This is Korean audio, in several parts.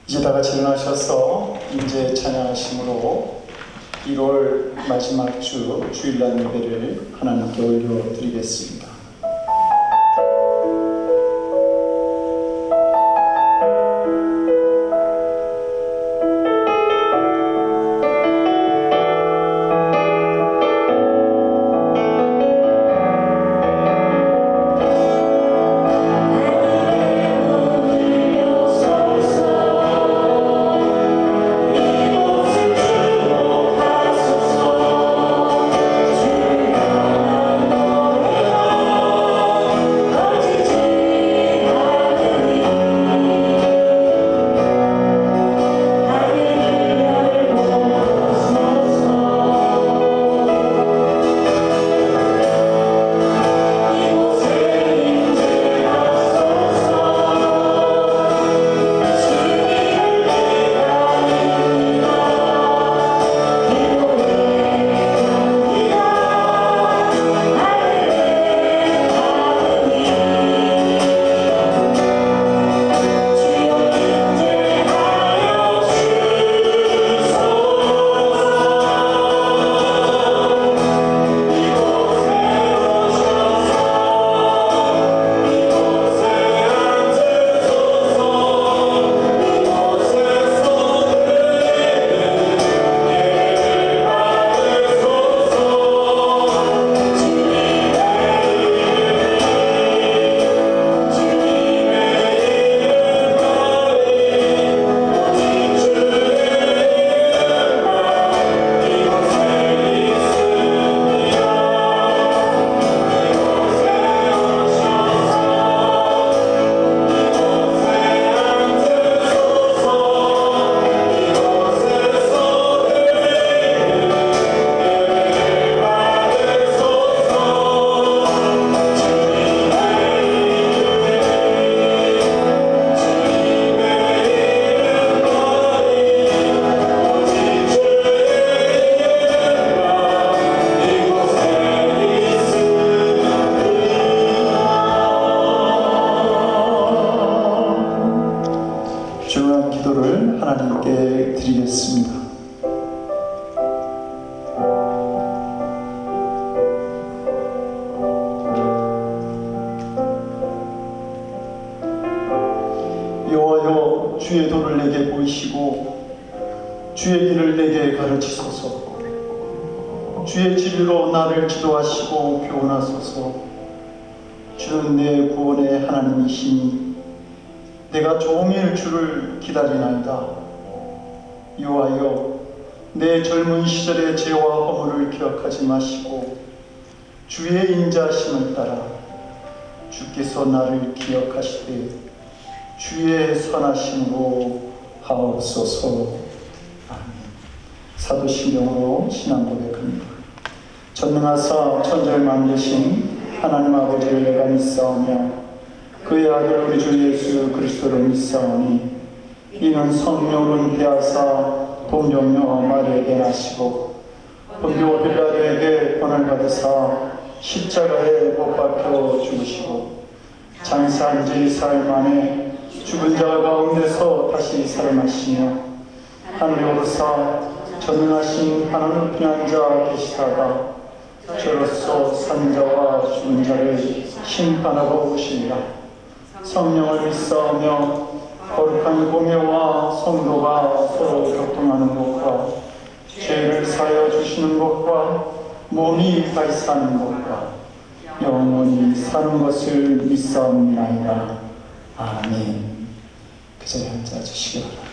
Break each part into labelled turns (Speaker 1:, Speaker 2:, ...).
Speaker 1: 이제 다 같이 일어나셔서 이제 찬양하심으로 1월 마지막 주 주일날 예배를 하나님께 올려드리겠습니다. 중요한 기도를 하나님께 드리겠습니다. 여호와여, 주의 도를 내게 보이시고 주의 길을 내게 가르치소서. 주의 진리로 나를 지도하시고 교훈하소서. 주는 내 구원의 하나님이시니 내가 종일 주를 기다리나이다. 여호와여, 내 젊은 시절의 죄와 허물을 기억하지 마시고 주의 인자하심을 따라 주께서 나를 기억하시되 주의 선하심으로 하옵소서. 아멘. 사도신경으로 신앙 고백합니다. 전능하사 천지를 만드신 하나님 아버지를 내가 믿사오며 그의 아들 우리 주 예수 그리스도를 믿사오니 이는 성령은 대하사 동정녀 마리아에게 나시고 본디오 빌라도에게 권을 받으사 십자가에 못 박혀 죽으시고 장사한 지 사흘 만에 죽은 자 가운데서 다시 살아나시며 하늘에 오르사 전능하신 하나님 평안자 계시다가 저로서 산 자와 죽은 자를 심판하러 오시리라. 성령을 믿사오며 거룩한 공예와 성도가 서로 교통하는 것과 죄를 사하여 주시는 것과 몸이 다시 사는 것과 영원히 사는 것을 믿사옵나이다. 아멘. 그 자리에 앉아주시기 바랍니다.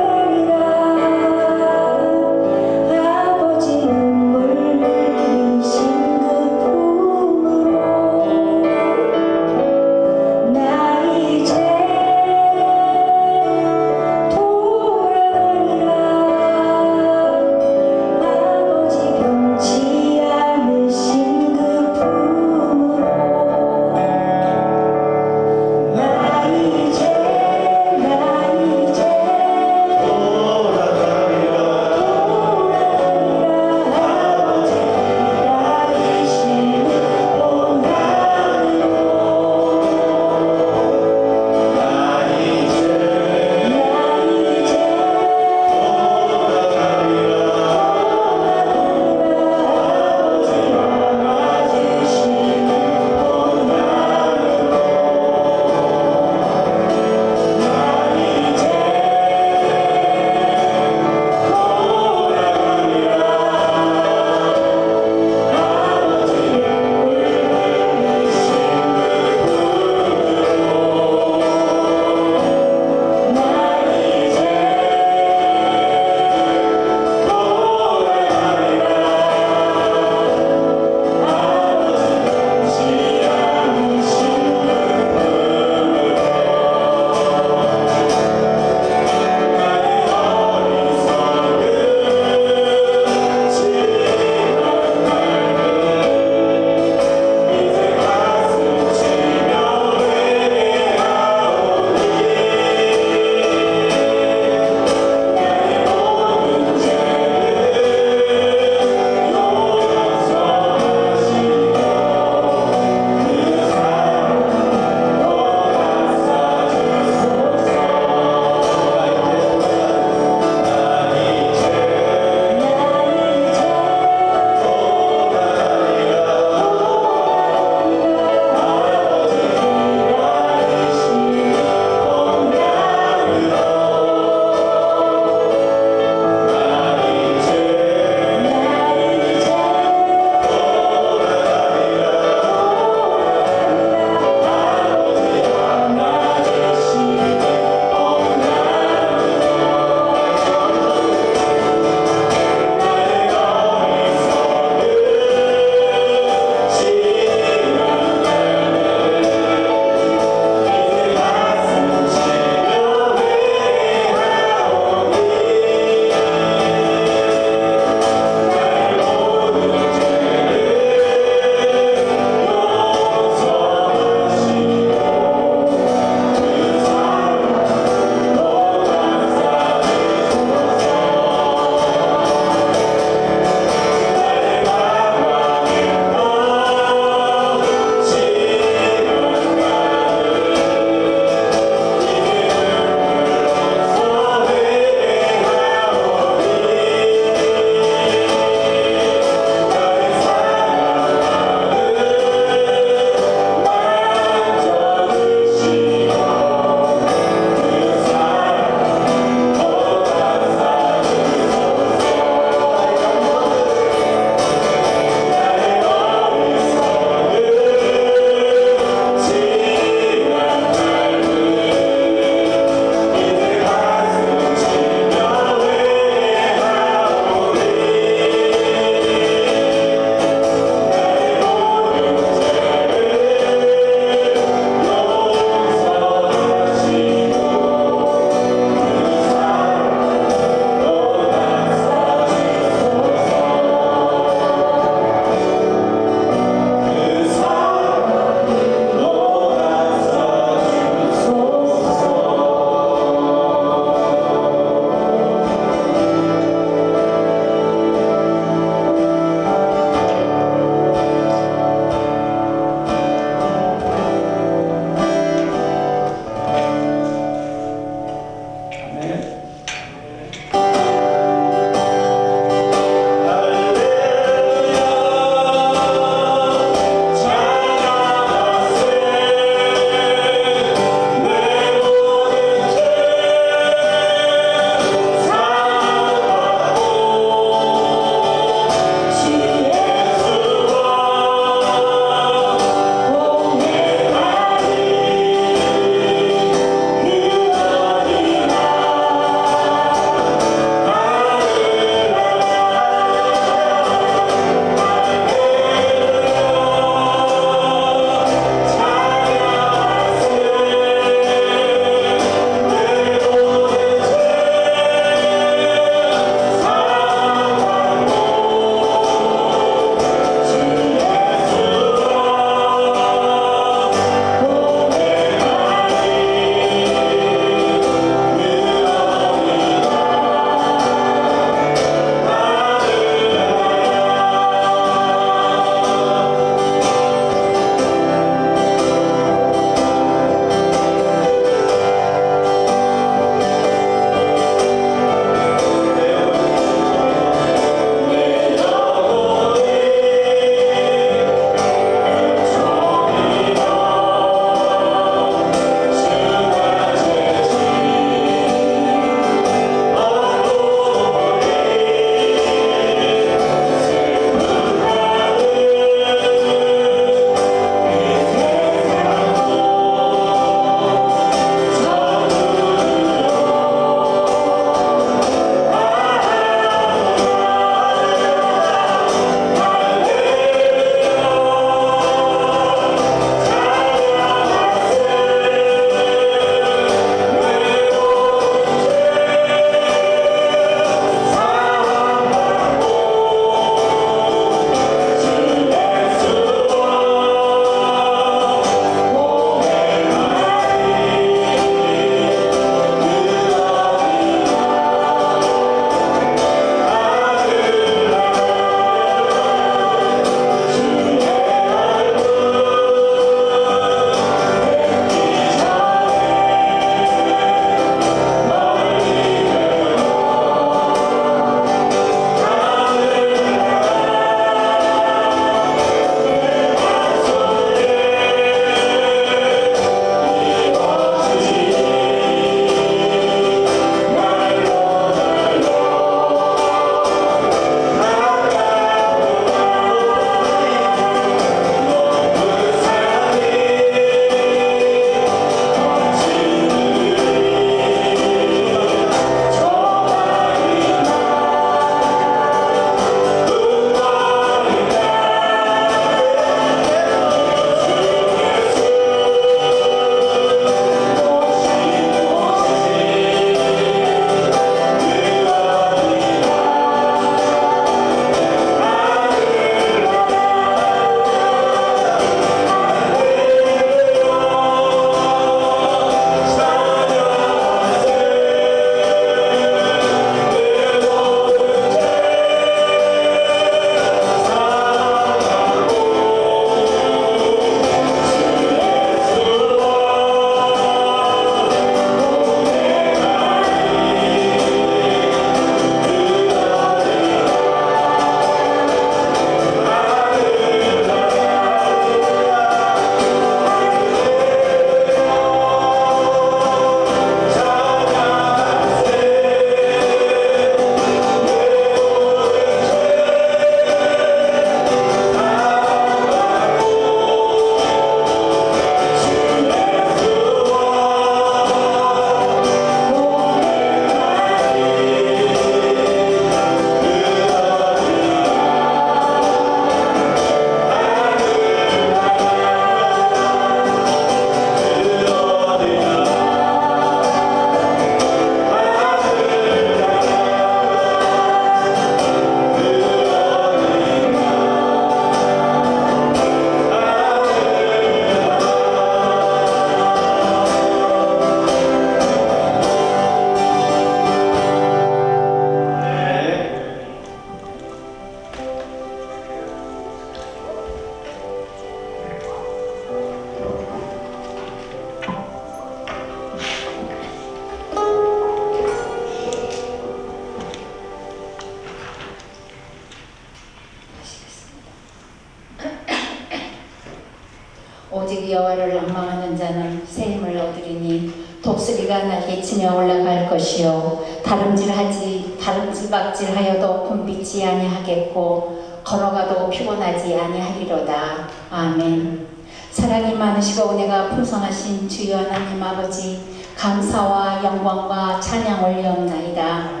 Speaker 2: 오직 여호와를 앙망하는 자는 새 힘을 얻으리니 독수리가 날개치며 올라갈 것이요 다름질박질하여도 굶비지 아니하겠고 걸어가도 피곤하지 아니하리로다. 아멘. 사랑이 많으시고 은혜가 풍성하신 주여 하나님 아버지, 감사와 영광과 찬양 올리옵나이다.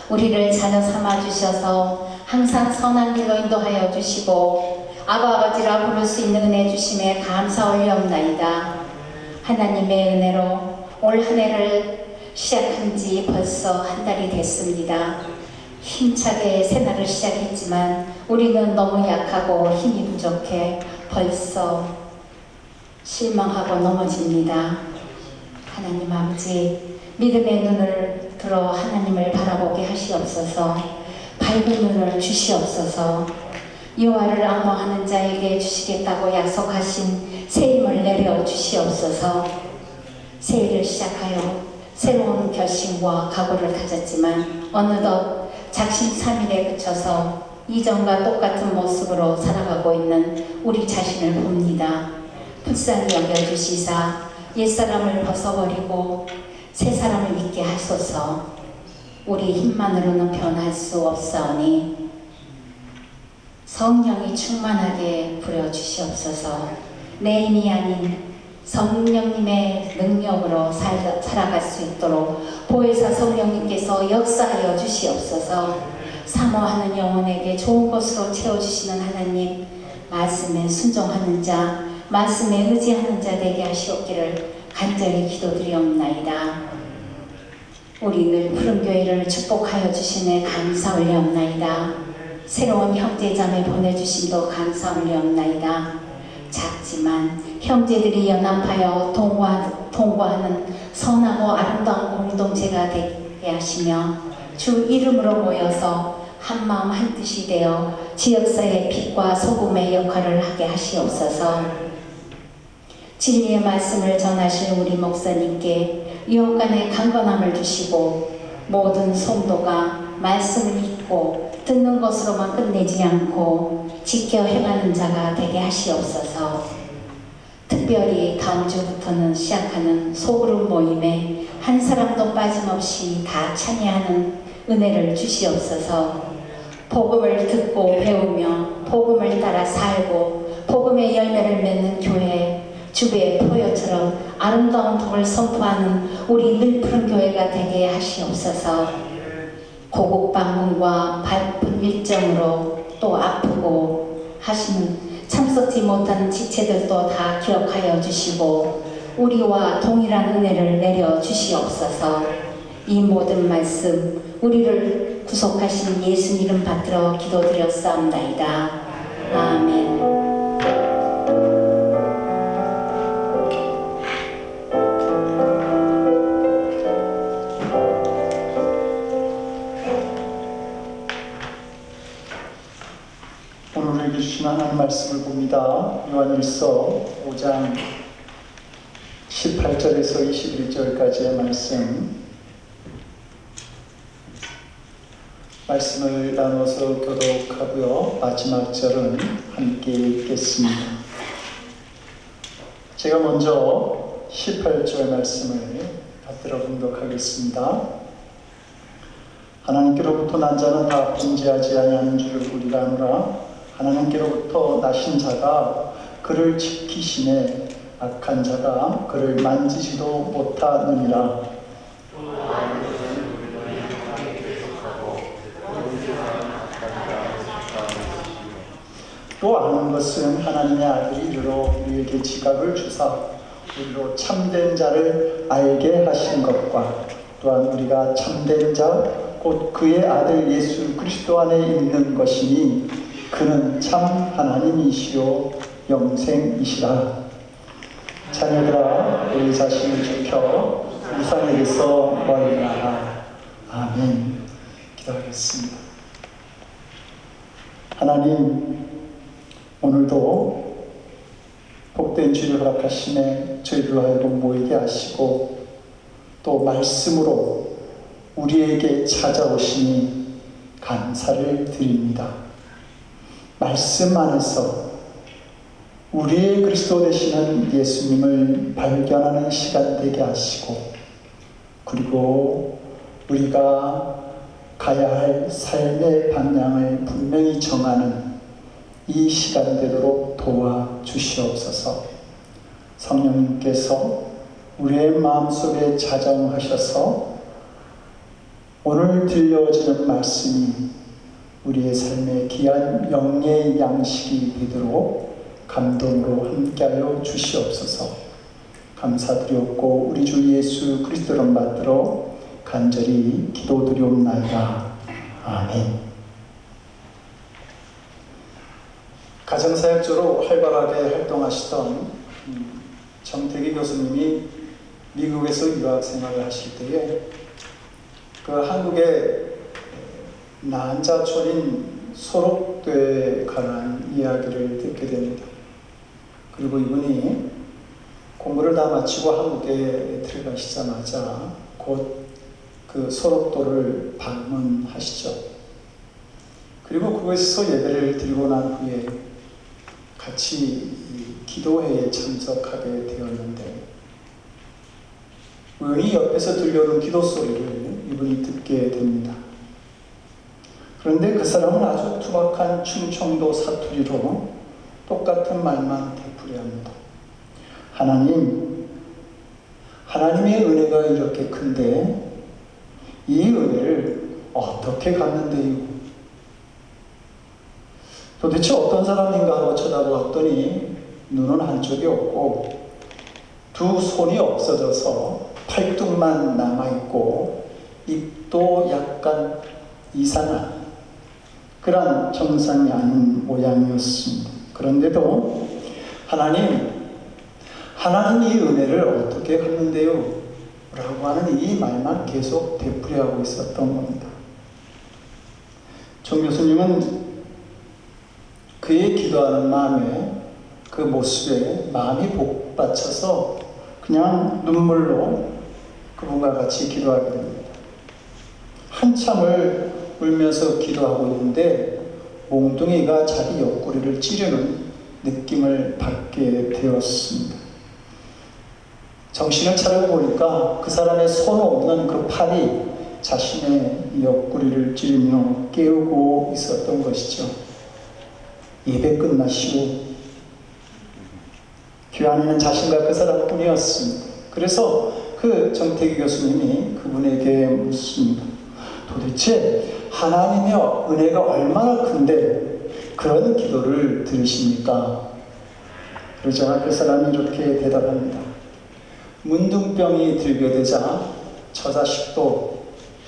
Speaker 2: 우리를 자녀 삼아 주셔서 항상 선한 길로 인도하여 주시고 아버지라 부를 수 있는 은혜 주심에 감사 올리옵나이다. 하나님의 은혜로 올 한 해를 시작한 지 벌써 한 달이 됐습니다. 힘차게 새날을 시작했지만 우리는 너무 약하고 힘이 부족해 벌써 실망하고 넘어집니다. 하나님 아버지, 믿음의 눈을 들어 하나님을 바라보게 하시옵소서. 밝은 눈을 주시옵소서. 여호와를 앙망하는 자에게 주시겠다고 약속하신 새 힘을 내려 주시옵소서. 새해를 시작하여 새로운 결심과 각오를 가졌지만 어느덧 작심삼일에 그쳐서 이전과 똑같은 모습으로 살아가고 있는 우리 자신을 봅니다. 불쌍히 여겨주시사 옛사람을 벗어버리고 새 사람을 있게 하소서. 우리 힘만으로는 변할 수 없사오니 성령이 충만하게 부려주시옵소서. 내 힘이 아닌 성령님의 능력으로 살아갈 수 있도록 보혜사 성령님께서 역사하여 주시옵소서. 사모하는 영혼에게 좋은 것으로 채워주시는 하나님, 말씀에 순종하는 자, 말씀에 의지하는 자 되게 하시옵기를 간절히 기도드리옵나이다. 우리 늘 푸른 교회를 축복하여 주시네 감사 올리옵나이다. 새로운 형제자매 보내주심도 감사 올리옵나이다. 작지만 형제들이 연합하여 동거하는 선하고 아름다운 공동체가 되게 하시며 주 이름으로 모여서 한마음 한뜻이 되어 지역사회의 빛과 소금의 역할을 하게 하시옵소서. 진리의 말씀을 전하실 우리 목사님께 유혹간의 강건함을 주시고 모든 성도가 말씀을 읽고 듣는 것으로만 끝내지 않고 지켜 행하는 자가 되게 하시옵소서. 특별히 다음 주부터는 시작하는 소그룹 모임에 한 사람도 빠짐없이 다 참여하는 은혜를 주시옵소서. 복음을 듣고 배우며 복음을 따라 살고 복음의 열매를 맺는 교회, 주배의 포효처럼 아름다운 복을 선포하는 우리 늘 푸른 교회가 되게 하시옵소서. 고국 방문과 바쁜 일정으로 또 아프고 하시는 참석지 못한 지체들도 다 기억하여 주시고 우리와 동일한 은혜를 내려 주시옵소서. 이 모든 말씀 우리를 구속하신 예수 이름 받들어 기도드렸사옵나이다. 아멘.
Speaker 1: 오늘 읽으신 하나님 말씀을 봅니다. 요한일서 5장 18절에서 21절까지의 말씀을 나눠서 교독하고요. 마지막 절은 함께 읽겠습니다. 제가 먼저 18절 말씀을 받들어 봉독하겠습니다. 하나님께로부터 난 자는 다 범죄하지 아니하는 줄을 우리가 아노라. 하나님께로부터 나신 자가 그를 지키시네 악한 자가 그를 만지지도 못하느니라. 또 아는 것은 하나님의 아들이 이르러 우리에게 지각을 주사 우리로 참된 자를 알게 하신 것과 또한 우리가 참된 자 곧 그의 아들 예수 그리스도 안에 있는 것이니 그는 참 하나님이시요 영생이시라. 자녀들아 우리 자신을 지켜 우상에게서 멀리 나라. 아멘. 기도하겠습니다. 하나님, 오늘도 복된 주를 허락하시네 저희들로 하여금 모이게 하시고 또 말씀으로 우리에게 찾아오시니 감사를 드립니다. 말씀 안에서 우리의 그리스도 되시는 예수님을 발견하는 시간 되게 하시고, 그리고 우리가 가야 할 삶의 방향을 분명히 정하는 이 시간 되도록 도와주시옵소서. 성령님께서 우리의 마음속에 자정하셔서 오늘 들려지는 말씀이 우리의 삶의 귀한 영예의 양식이 되도록 감동으로 함께하여 주시옵소서. 감사드리옵고 우리 주 예수 그리스도를 받들어 간절히 기도드리옵나이다. 아멘. 가정사역자로 활발하게 활동하시던 정태기 교수님이 미국에서 유학 생활을 하실 때에 그 한국의 난자촌인 소록도에 관한 이야기를 듣게 됩니다. 그리고 이분이 공부를 다 마치고 한국에 들어가시자마자 곧 그 소록도를 방문하시죠. 그리고 그곳에서 예배를 드리고 난 후에 같이 기도회에 참석하게 되었는데, 우연히 옆에서 들려오는 기도 소리를 이분이 듣게 됩니다. 그런데 그 사람은 아주 투박한 충청도 사투리로 똑같은 말만 되풀이합니다. 하나님의 은혜가 이렇게 큰데 이 은혜를 어떻게 갚는데요? 도대체 어떤 사람인가 하고 쳐다보았더니 눈은 한쪽이 없고 두 손이 없어져서 팔뚝만 남아있고 입도 약간 이상한 그런 정상이 아닌 모양이었습니다. 그런데도 하나님 이 은혜를 어떻게 갚는데요? 라고 하는 이 말만 계속 되풀이하고 있었던 겁니다. 정 교수님은 그의 기도하는 마음에, 그 모습에 마음이 복받쳐서 그냥 눈물로 그분과 같이 기도하게 됩니다. 한참을 울면서 기도하고 있는데 몽둥이가 자기 옆구리를 찌르는 느낌을 받게 되었습니다. 정신을 차리고 보니까 그 사람의 손 없는 그 팔이 자신의 옆구리를 찌르며 깨우고 있었던 것이죠. 예배 끝나시고 교회 안에는 자신과 그 사람뿐이었습니다. 그래서 그 정태기 교수님이 그분에게 묻습니다. 도대체 하나님의 은혜가 얼마나 큰데 그런 기도를 들으십니까? 그러자 그 사람이 이렇게 대답합니다. 문둥병이 들게 되자 저 자식도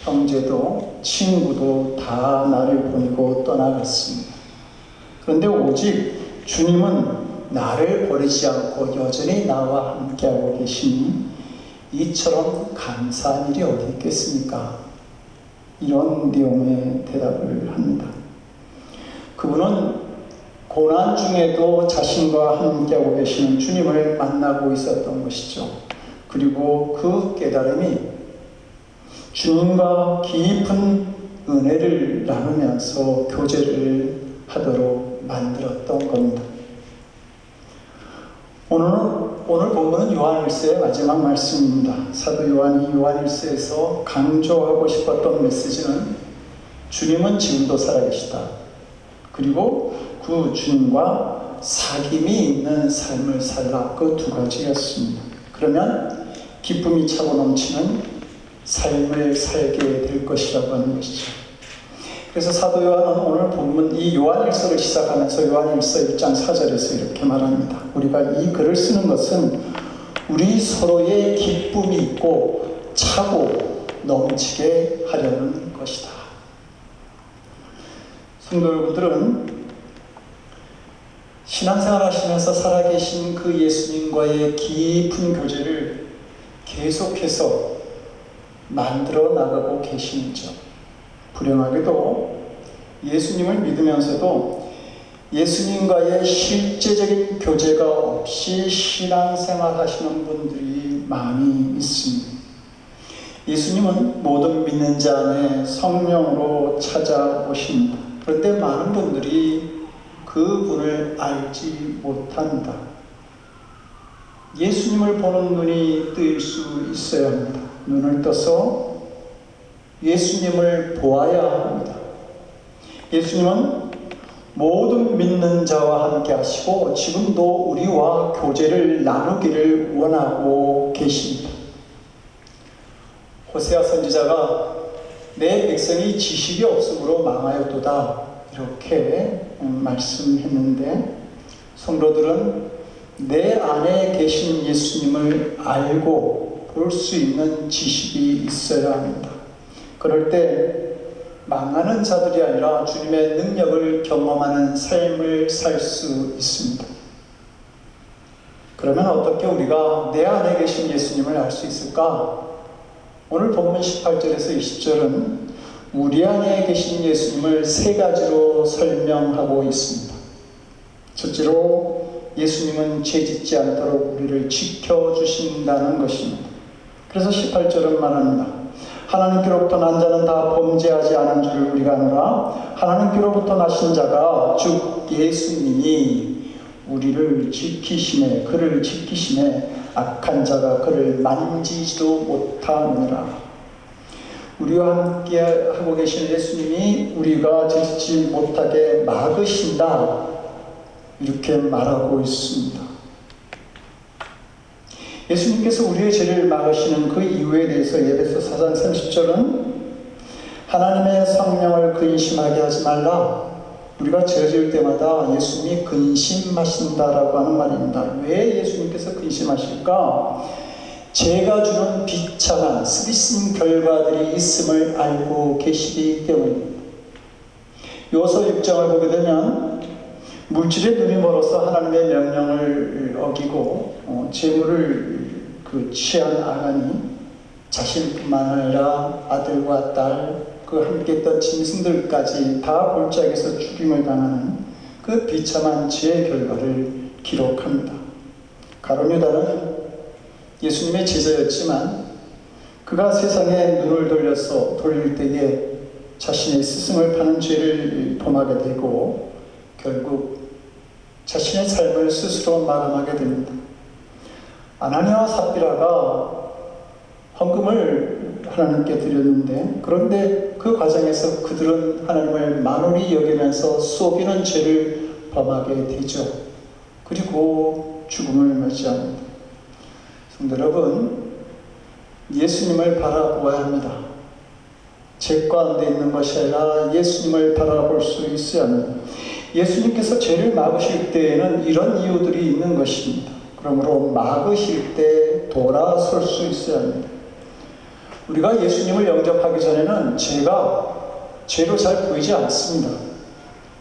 Speaker 1: 형제도 친구도 다 나를 보내고 떠나갔습니다. 그런데 오직 주님은 나를 버리지 않고 여전히 나와 함께하고 계시니 이처럼 감사한 일이 어디 있겠습니까? 이런 내용의 대답을 합니다. 그분은 고난 중에도 자신과 함께하고 계시는 주님을 만나고 있었던 것이죠. 그리고 그 깨달음이 주님과 깊은 은혜를 나누면서 교제를 하도록 만들었던 겁니다. 오늘 본문은 요한일서의 마지막 말씀입니다. 사도 요한이 요한일서에서 강조하고 싶었던 메시지는 주님은 지금도 살아계시다. 그리고 그 주님과 사귐이 있는 삶을 살라. 그 두 가지였습니다. 그러면 기쁨이 차고 넘치는 삶을 살게 될 것이라고 하는 것이죠. 그래서 사도 요한은 오늘 본문 이 요한일서를 시작하면서 요한일서 1장 4절에서 이렇게 말합니다. 우리가 이 글을 쓰는 것은 우리 서로의 기쁨이 있고 차고 넘치게 하려는 것이다. 성도 여러분들은 신앙생활 하시면서 살아계신 그 예수님과의 깊은 교제를 계속해서 만들어 나가고 계시는죠. 불행하게도 예수님을 믿으면서도 예수님과의 실제적인 교제가 없이 신앙생활 하시는 분들이 많이 있습니다. 예수님은 모든 믿는 자 안에 성령으로 찾아오십니다. 그런데 많은 분들이 그분을 알지 못한다. 예수님을 보는 눈이 뜨일 수 있어야 합니다. 눈을 떠서 예수님을 보아야 합니다. 예수님은 모든 믿는 자와 함께 하시고 지금도 우리와 교제를 나누기를 원하고 계십니다. 호세아 선지자가 내 백성이 지식이 없음으로 망하였도다 이렇게 말씀했는데, 성도들은 내 안에 계신 예수님을 알고 볼 수 있는 지식이 있어야 합니다. 그럴 때 망하는 자들이 아니라 주님의 능력을 경험하는 삶을 살 수 있습니다. 그러면 어떻게 우리가 내 안에 계신 예수님을 알 수 있을까? 오늘 본문 18절에서 20절은 우리 안에 계신 예수님을 세 가지로 설명하고 있습니다. 첫째로 예수님은 죄짓지 않도록 우리를 지켜주신다는 것입니다. 그래서 18절은 말합니다. 하나님께로부터 난 자는 다 범죄하지 않은 줄을 우리가 아노라. 하나님께로부터 나신 자가 즉 예수님이 우리를 지키심에, 그를 지키심에 악한 자가 그를 만지지도 못하느니라. 우리와 함께 하고 계신 예수님이 우리가 죄짓지 못하게 막으신다 이렇게 말하고 있습니다. 예수님께서 우리의 죄를 막으시는 그 이유에 대해서 에베소 4장 30절은 하나님의 성령을 근심하게 하지 말라. 우리가 죄 지을 때마다 예수님이 근심하신다라고 하는 말입니다. 왜 예수님께서 근심하실까? 죄가 주는 비참한 쓰디쓴 결과들이 있음을 알고 계시기 때문입니다. 요서 6장을 보게 되면 물질의 눈이 멀어서 하나님의 명령을 어기고 재물을 취한 아간이 자신뿐만 아니라 아들과 딸, 그 함께 했던 짐승들까지 다 골짜기에서 죽임을 당하는 그 비참한 죄의 결과를 기록합니다. 가룟 유다는 예수님의 제자였지만 그가 세상에 눈을 돌릴 때에 자신의 스승을 파는 죄를 범하게 되고 결국 자신의 삶을 스스로 마감하게 됩니다. 아나니아와 삽비라가 헌금을 하나님께 드렸는데, 그런데 그 과정에서 그들은 하나님을 만홀히 여기면서 속이는 죄를 범하게 되죠. 그리고 죽음을 맞이합니다. 성도 여러분, 예수님을 바라보아야 합니다. 죄 가운데 있는 것이 아니라 예수님을 바라볼 수 있어야 합니다. 예수님께서 죄를 막으실 때에는 이런 이유들이 있는 것입니다. 그러므로 막으실 때 돌아설 수 있어야 합니다. 우리가 예수님을 영접하기 전에는 죄가 죄로 잘 보이지 않습니다.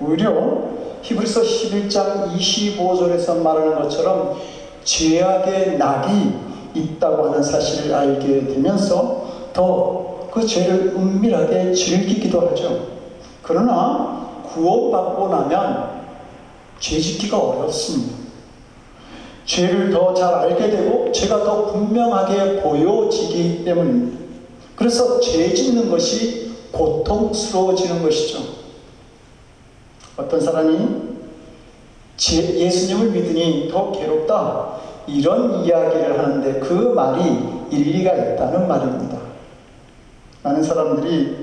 Speaker 1: 오히려 히브리서 11장 25절에서 말하는 것처럼 죄악의 낙이 있다고 하는 사실을 알게 되면서 더 그 죄를 은밀하게 즐기기도 하죠. 그러나 구원받고 나면 죄 짓기가 어렵습니다. 죄를 더 잘 알게 되고 죄가 더 분명하게 보여지기 때문입니다. 그래서 죄 짓는 것이 고통스러워지는 것이죠. 어떤 사람이 예수님을 믿으니 더 괴롭다 이런 이야기를 하는데 그 말이 일리가 있다는 말입니다. 많은 사람들이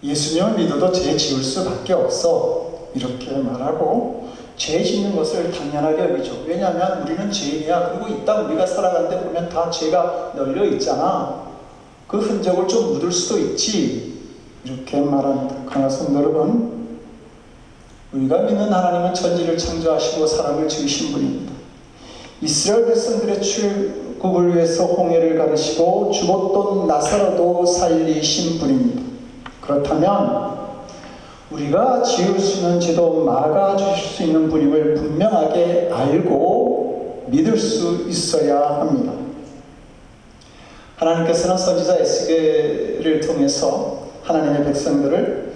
Speaker 1: 예수님을 믿어도 죄 지을 수밖에 없어 이렇게 말하고 죄 짓는 것을 당연하게 여기죠. 왜냐하면 우리는 죄인이야. 그리고 이 땅 우리가 살아가는데 보면 다 죄가 널려 있잖아. 그 흔적을 좀 묻을 수도 있지 이렇게 말합니다. 그러나 성도 여러분, 우리가 믿는 하나님은 천지를 창조하시고 사람을 지으신 분입니다. 이스라엘 백성들의 출국을 위해서 홍해를 가르시고 죽었던 나사로도 살리신 분입니다. 그렇다면 우리가 지을 수 있는 죄도 막아주실 수 있는 분임을 분명하게 알고 믿을 수 있어야 합니다. 하나님께서는 선지자 에스겔을 통해서 하나님의 백성들을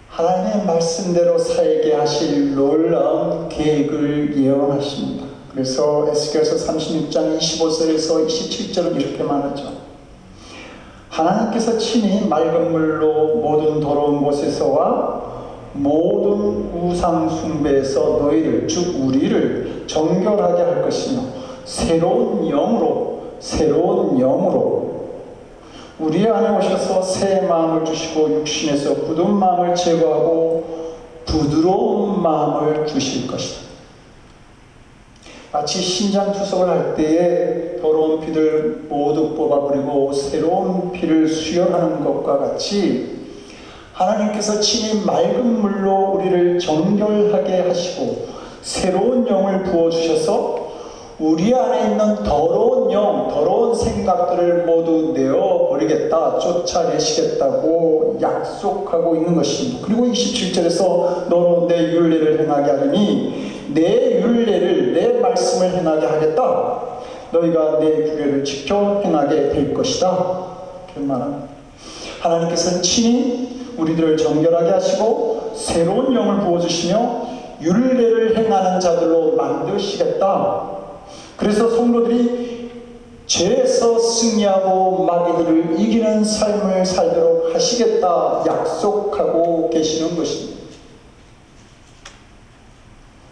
Speaker 1: 하나님의 말씀대로 살게 하실 놀라운 계획을 예언하십니다. 그래서 에스겔서 36장 25절에서 27절은 이렇게 말하죠. 하나님께서 친히 맑은 물로 모든 더러운 곳에서와 모든 우상 숭배에서 너희를 즉 우리를 정결하게 할 것이며 새로운 영으로 우리 안에 오셔서 새 마음을 주시고 육신에서 굳은 마음을 제거하고 부드러운 마음을 주실 것이다. 마치 신장 투석을 할 때에 더러운 피를 모두 뽑아버리고 새로운 피를 수혈하는 것과 같이 하나님께서 친히 맑은 물로 우리를 정결하게 하시고 새로운 영을 부어주셔서 우리 안에 있는 더러운 영, 더러운 생각들을 모두 내어버리겠다, 쫓아내시겠다고 약속하고 있는 것입니다. 그리고 27절에서 너로 내 율례를 행하게 하리니 내 율례를, 내 말씀을 행하게 하겠다. 너희가 내 규례를 지켜 행하게 될 것이다. 그런 말합니다. 하나님께서는 친히 우리들을 정결하게 하시고 새로운 영을 부어주시며 율례를 행하는 자들로 만드시겠다. 그래서 성도들이 죄에서 승리하고 마귀들을 이기는 삶을 살도록 하시겠다 약속하고 계시는 것입니다.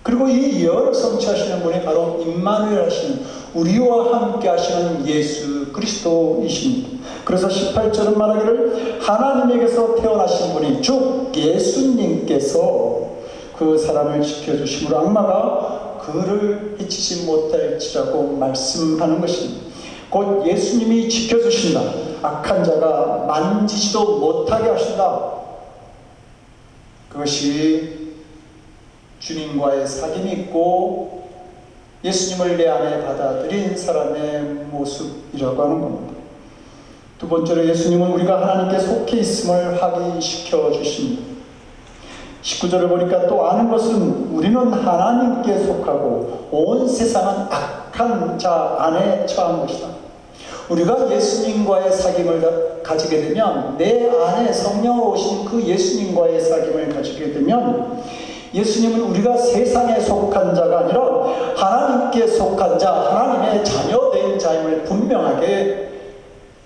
Speaker 1: 그리고 이 예언을 성취하시는 분이 바로 임마누엘 하시는, 우리와 함께 하시는 예수 그리스도이십니다. 그래서 18절은 말하기를 하나님에게서 태어나신 분이 즉 예수님께서 그 사람을 지켜주심으로 악마가 그를 해치지 못할지라고 말씀하는 것입니다. 곧 예수님이 지켜주신다. 악한 자가 만지지도 못하게 하신다. 그것이 주님과의 사귐이 있고 예수님을 내 안에 받아들인 사람의 모습이라고 하는 겁니다. 두 번째로 예수님은 우리가 하나님께 속해 있음을 확인시켜 주십니다. 19절을 보니까 또 아는 것은 우리는 하나님께 속하고 온 세상은 악한 자 안에 처한 것이다. 우리가 예수님과의 사귐을 가지게 되면, 내 안에 성령으로 오신 그 예수님과의 사귐을 가지게 되면 예수님은 우리가 세상에 속한 자가 아니라 하나님께 속한 자, 하나님의 자녀된 자임을 분명하게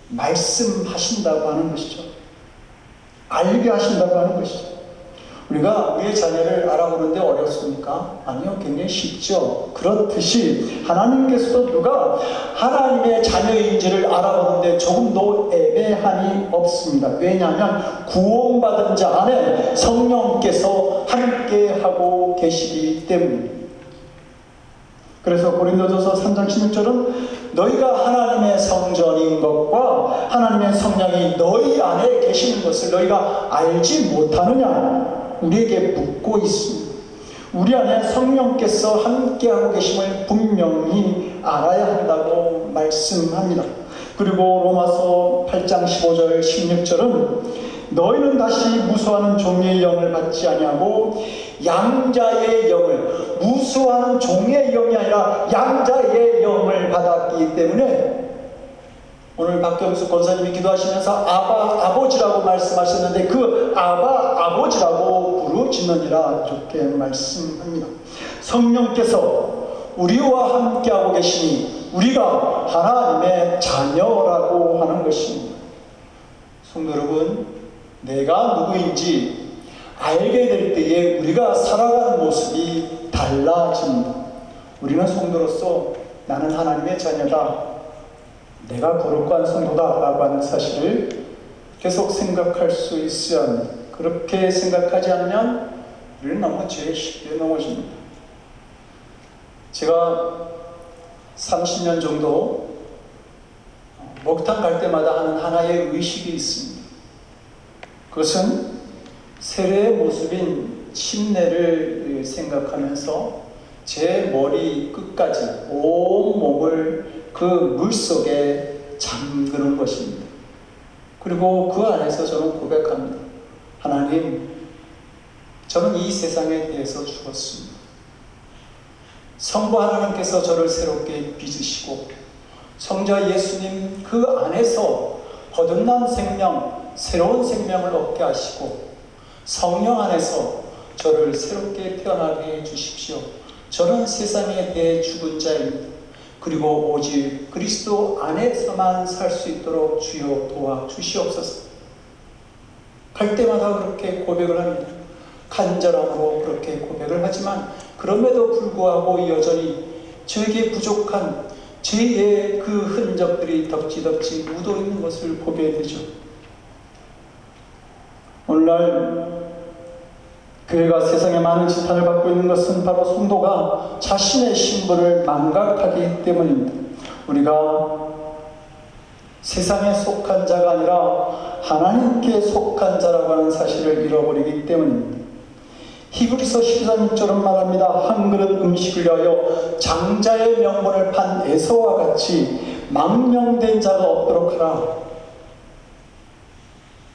Speaker 1: 말씀하신다고 하는 것이죠. 알게 하신다고 하는 것이죠. 우리가 우리의 자녀를 알아보는데 어렵습니까? 아니요, 굉장히 쉽죠. 그렇듯이 하나님께서도 누가 하나님의 자녀인지를 알아보는데 조금도 애매함이 없습니다. 왜냐하면 구원받은 자 안에 성령께서 함께하고 계시기 때문입니다. 그래서 고린도전서 3장 16절은 너희가 하나님의 성전인 것과 하나님의 성령이 너희 안에 계시는 것을 너희가 알지 못하느냐? 우리에게 묻고 있습니다. 우리 안에 성령께서 함께하고 계심을 분명히 알아야 한다고 말씀합니다. 그리고 로마서 8장 15절 16절은 너희는 다시 무수하는 종의 영을 받지 아니하고 양자의 영을, 무수하는 종의 영이 아니라 양자의 영을 받았기 때문에, 오늘 박경수 권사님이 기도하시면서 아버지라고 말씀하셨는데 그 아버지라고 부르짖느니라 이렇게 말씀합니다. 성령께서 우리와 함께하고 계시니 우리가 하나님의 자녀라고 하는 것입니다. 성도 여러분, 내가 누구인지 알게 될 때에 우리가 살아가는 모습이 달라집니다. 우리는 성도로서 나는 하나님의 자녀다, 내가 거룩한 성도다 라고 하는 사실을 계속 생각할 수 있어야 합니다. 그렇게 생각하지 않으면 우리는 너무 죄에 쉽게 넘어집니다. 제가 30년 정도 목욕탕 갈 때마다 하는 하나의 의식이 있습니다. 그것은 세례의 모습인 침례를 생각하면서 제 머리 끝까지 온 몸을 그 물속에 잠그는 것입니다. 그리고 그 안에서 저는 고백합니다. 하나님, 저는 이 세상에 대해서 죽었습니다. 성부 하나님께서 저를 새롭게 빚으시고 성자 예수님 그 안에서 거듭난 생명, 새로운 생명을 얻게 하시고 성령 안에서 저를 새롭게 태어나게 해주십시오. 저는 세상에 대해 죽은 자입니다. 그리고 오직 그리스도 안에서만 살 수 있도록 주여 도와주시옵소서. 갈 때마다 그렇게 고백을 합니다. 간절함으로 그렇게 고백을 하지만 그럼에도 불구하고 여전히 저에게 부족한 죄의 그 흔적들이 덕지덕지 묻어있는 것을 보게 되죠. 오늘날 교회가 세상에 많은 지탄을 받고 있는 것은 바로 성도가 자신의 신분을 망각하기 때문입니다. 우리가 세상에 속한 자가 아니라 하나님께 속한 자라고 하는 사실을 잃어버리기 때문입니다. 히브리서 13절은 말합니다. 한 그릇 음식을 위하여 장자의 명분을 판 에서와 같이 망령된 자가 없도록 하라.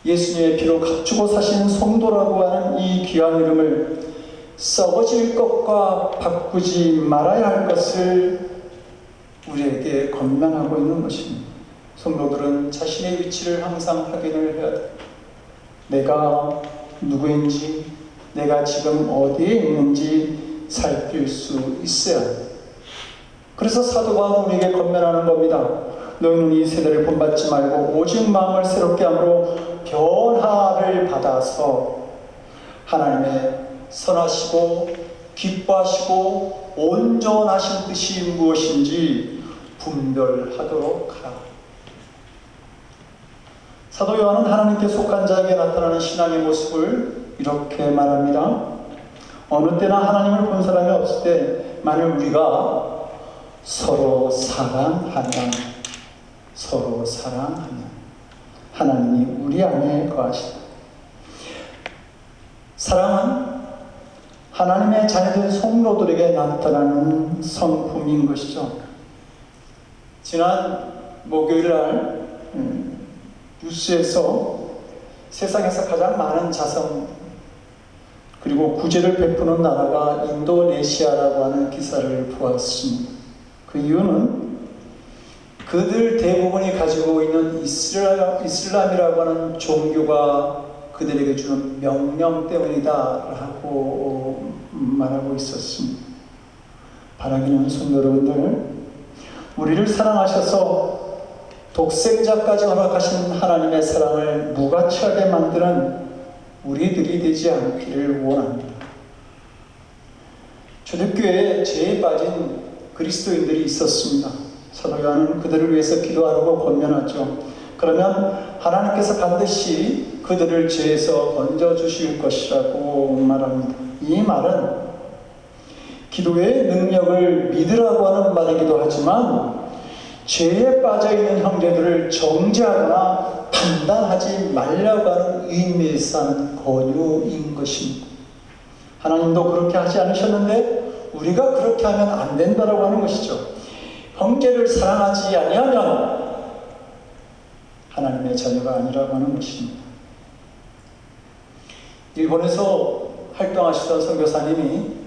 Speaker 1: 예수님의 피로 값주고 사신 성도라고 하는 이 귀한 이름을 썩어질 것과 바꾸지 말아야 할 것을 우리에게 권면하고 있는 것입니다. 성도들은 자신의 위치를 항상 확인을 해야 돼요. 내가 누구인지, 내가 지금 어디에 있는지 살필 수 있어야 해요. 그래서 사도 바울은 우리에게 권면하는 겁니다. 너희는 이 세대를 본받지 말고 오직 마음을 새롭게 함으로 변화를 받아서 하나님의 선하시고 기뻐하시고 온전하신 뜻이 무엇인지 분별하도록 하라. 사도 요한은 하나님께 속한 자에게 나타나는 신앙의 모습을 이렇게 말합니다. 어느 때나 하나님을 본 사람이 없을 때 만일 우리가 서로 사랑하면 하나님이 우리 안에 거하시다. 사랑은 하나님의 자녀된 성도들에게 나타나는 성품인 것이죠. 지난 목요일 날 뉴스에서 세상에서 가장 많은 자성 그리고 구제를 베푸는 나라가 인도네시아라고 하는 기사를 보았습니다. 그 이유는 그들 대부분이 가지고 있는 이슬람이라고 하는 종교가 그들에게 주는 명령 때문이다라고 말하고 있었습니다. 바라기는 성도 여러분들, 우리를 사랑하셔서 독생자까지 허락하신 하나님의 사랑을 무가치하게 만드는 우리들이 되지 않기를 원합니다. 초대교회에 죄에 빠진 그리스도인들이 있었습니다. 사도 요한은 그들을 위해서 기도하라고 권면하죠. 그러면 하나님께서 반드시 그들을 죄에서 건져주실 것이라고 말합니다. 이 말은 기도의 능력을 믿으라고 하는 말이기도 하지만 죄에 빠져있는 형제들을 정죄하거나 판단하지 말라고 하는 의미에서 하는 권유인 것입니다. 하나님도 그렇게 하지 않으셨는데 우리가 그렇게 하면 안 된다라고 하는 것이죠. 형제를 사랑하지 아니하면 하나님의 자녀가 아니라고 하는 것입니다. 일본에서 활동하시던 선교사님이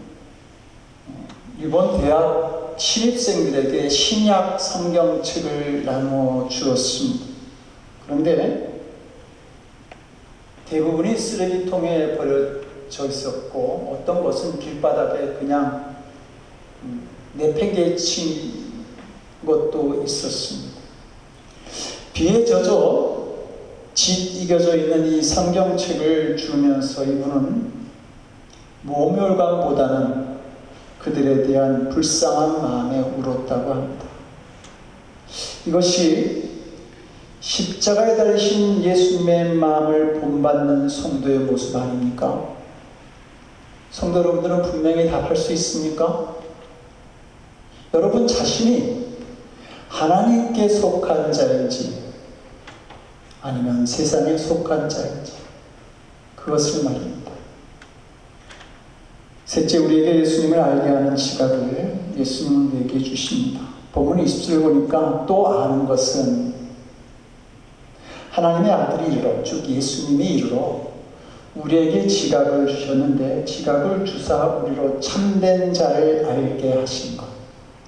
Speaker 1: 일본 대학 신입생들에게 신약 성경책을 나누어 주었습니다. 그런데 대부분이 쓰레기통에 버려져 있었고 어떤 것은 길바닥에 그냥 내팽개친 것도 있었습니다. 비에 젖어 짓 이겨져 있는 이 성경책을 주면서 이분은 모멸감보다는 그들에 대한 불쌍한 마음에 울었다고 합니다. 이것이 십자가에 달리신 예수님의 마음을 본받는 성도의 모습 아닙니까? 성도 여러분들은 분명히 답할 수 있습니까? 여러분 자신이 하나님께 속한 자인지 아니면 세상에 속한 자인지 그것을 말입니다. 셋째, 우리에게 예수님을 알게 하는 지각을 예수님은 우리에게 주십니다. 본문 20절 보니까 또 아는 것은 하나님의 아들이 이르러 즉 예수님이 이르러 우리에게 지각을 주셨는데 지각을 주사 우리로 참된 자를 알게 하신 것,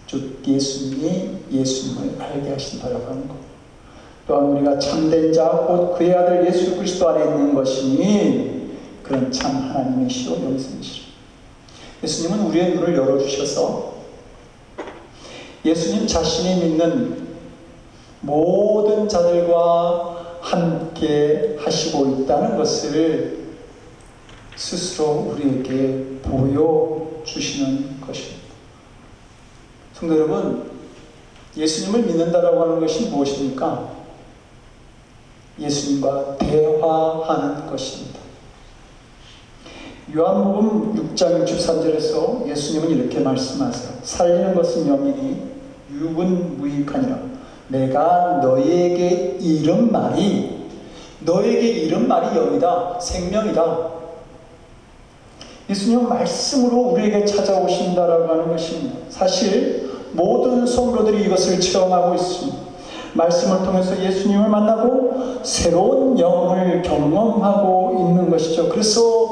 Speaker 1: 즉 예수님이 예수님을 알게 하신다라고 하는 것. 또한 우리가 참된 자 곧 그의 아들 예수 그리스도 안에 있는 것이니 그런 참 하나님이시오 영생이시라. 예수님은 우리의 눈을 열어주셔서 예수님 자신이 믿는 모든 자들과 함께 하시고 있다는 것을 스스로 우리에게 보여주시는 것입니다. 성도 여러분, 예수님을 믿는다라고 하는 것이 무엇입니까? 예수님과 대화하는 것입니다. 요한복음 6장 63절에서 예수님은 이렇게 말씀하세요. 살리는 것은 영이니 육은 무익하니라. 내가 너희에게 이른 말이 영이다, 생명이다. 예수님은 말씀으로 우리에게 찾아오신다라고 하는 것입니다. 사실 모든 성도들이 이것을 체험하고 있습니다. 말씀을 통해서 예수님을 만나고 새로운 영을 경험하고 있는 것이죠. 그래서